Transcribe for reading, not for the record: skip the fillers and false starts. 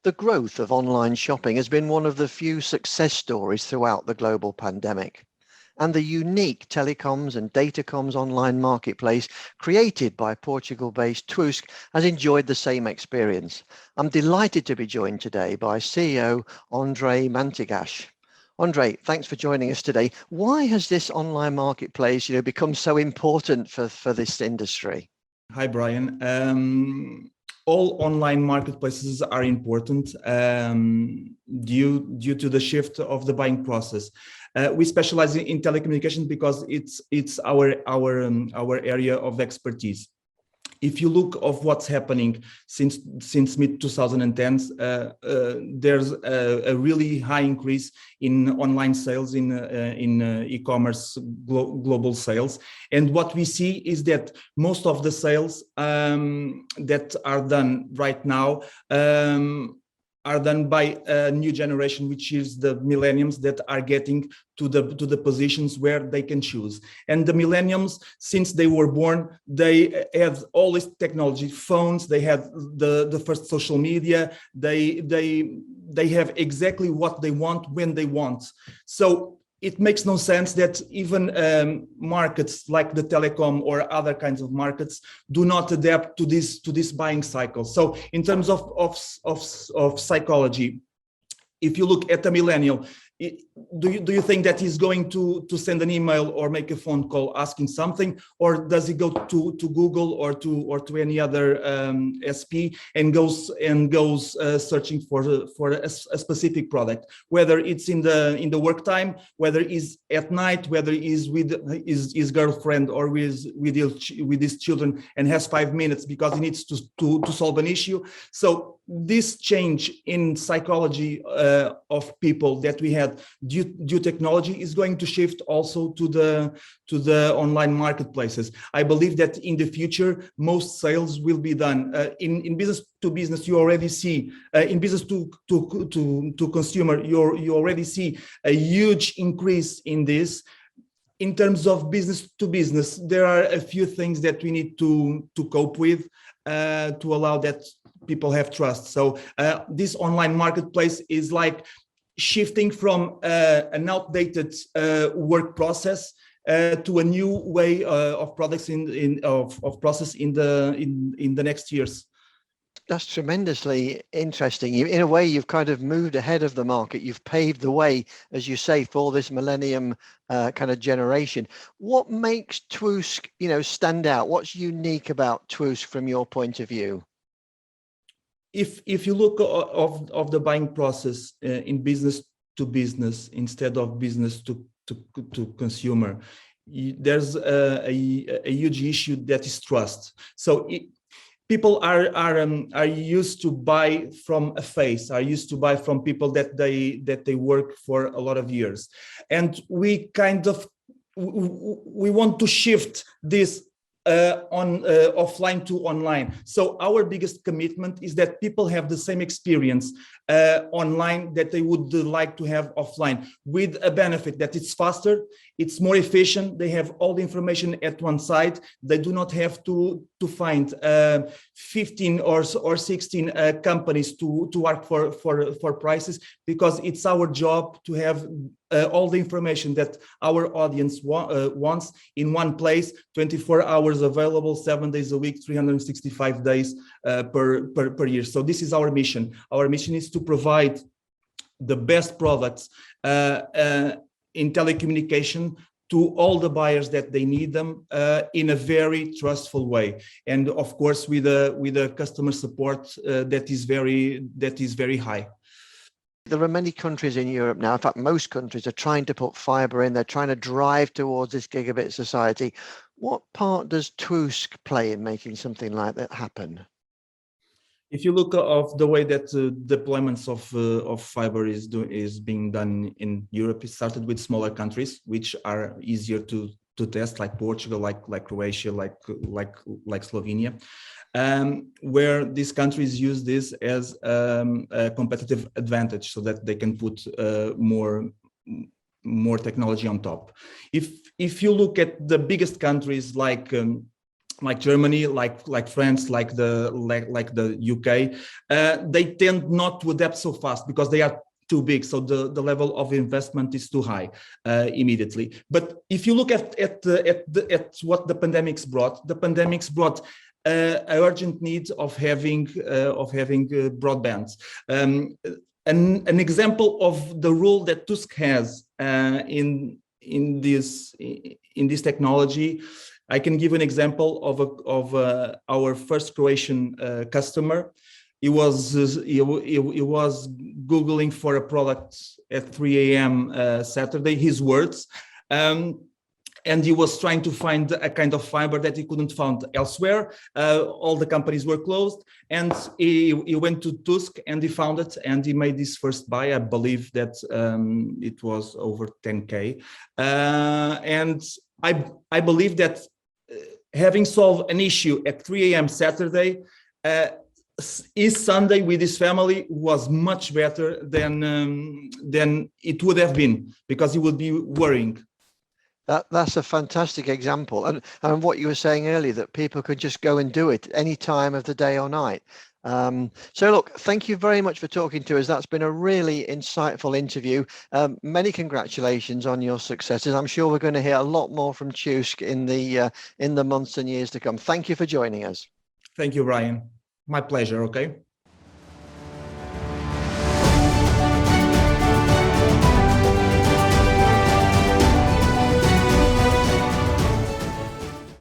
The growth of online shopping has been one of the few success stories throughout the global pandemic. And the unique telecoms and datacoms online marketplace created by Portugal-based Tusk has enjoyed the same experience. I'm delighted to be joined today by CEO Andrei Mantigash. Andrei, thanks for joining us today. Why has this online marketplace, become so important for this industry? Hi, Brian. All online marketplaces are important due to the shift of the buying process. We specialize in telecommunications because it's our area of expertise. If you look of what's happening since mid 2010s, there's a really high increase in online sales in e-commerce global sales, and what we see is that most of the sales that are done right now are done by a new generation, which is the millennials that are getting to the positions where they can choose. And the millennials, since they were born, they have all this technology, phones, they have the first social media, they have exactly what they want when they want. So it makes no sense that even markets like the telecom or other kinds of markets do not adapt to this buying cycle. So in terms of psychology, if you look at a millennial, do you think that he's going to send an email or make a phone call asking something, or does he go to Google or to any other SP and goes searching for a specific product, whether it's in the work time, whether it's at night, whether he's with his girlfriend or with his children and has 5 minutes because he needs to solve an issue. So this change in psychology of people that we had due technology is going to shift also to the online marketplaces. I believe that in the future most sales will be done in business to business. You already see in business to consumer, you already see a huge increase in this. In terms of business to business, there are a few things that we need to cope with to allow that people have trust. So this online marketplace is like shifting from an outdated work process to a new way of products of process in the next years. That's tremendously interesting. In a way, you've kind of moved ahead of the market. You've paved the way, as you say, for this millennium kind of generation. What makes Tusk, stand out? What's unique about Tusk from your point of view? If you look of the buying process in business to business instead of business to consumer, there's a huge issue that is trust. So people are used to buy from a face, are used to buy from people that they work for a lot of years, and we want to shift this offline to online. So our biggest commitment is that people have the same experience online that they would like to have offline, with a benefit that it's faster, it's more efficient, they have all the information at one side, they do not have to find 15 or 16 companies to work for prices, because it's our job to have all the information that our audience wants in one place, 24 hours available, 7 days a week, 365 days per year. So this is our mission. Our mission is to provide the best products in telecommunication to all the buyers that they need them in a very trustful way, and of course with a customer support that is very high. There are many countries in Europe now, in fact most countries are trying to put fibre in, they're trying to drive towards this gigabit society. What part does Tusk play in making something like that happen? If you look of the way that deployments of fiber is being done in Europe, it started with smaller countries, which are easier to test, like Portugal, like Croatia, like Slovenia, where these countries use this as a competitive advantage, so that they can put more technology on top. If you look at the biggest countries like like Germany, like France, like the UK, they tend not to adapt so fast because they are too big. So the level of investment is too high immediately. But if you look at what the pandemics brought an urgent need of having broadband. An example of the role that Tusk has in this technology. I can give an example of our first Croatian customer. He was Googling for a product at 3 a.m. Saturday, his words, and he was trying to find a kind of fiber that he couldn't find elsewhere. All the companies were closed, and he went to Tusk and he found it, and he made his first buy. I believe that it was over 10K, and I believe that having solved an issue at 3 a.m. Saturday, his Sunday with his family was much better than it would have been, because he would be worrying. That's a fantastic example. And what you were saying earlier, that people could just go and do it any time of the day or night. So look, thank you very much for talking to us. That's been a really insightful interview. Many congratulations on your successes. I'm sure we're going to hear a lot more from Tusk in the months and years to come. Thank you for joining us. Thank you, Ryan. My pleasure. Okay.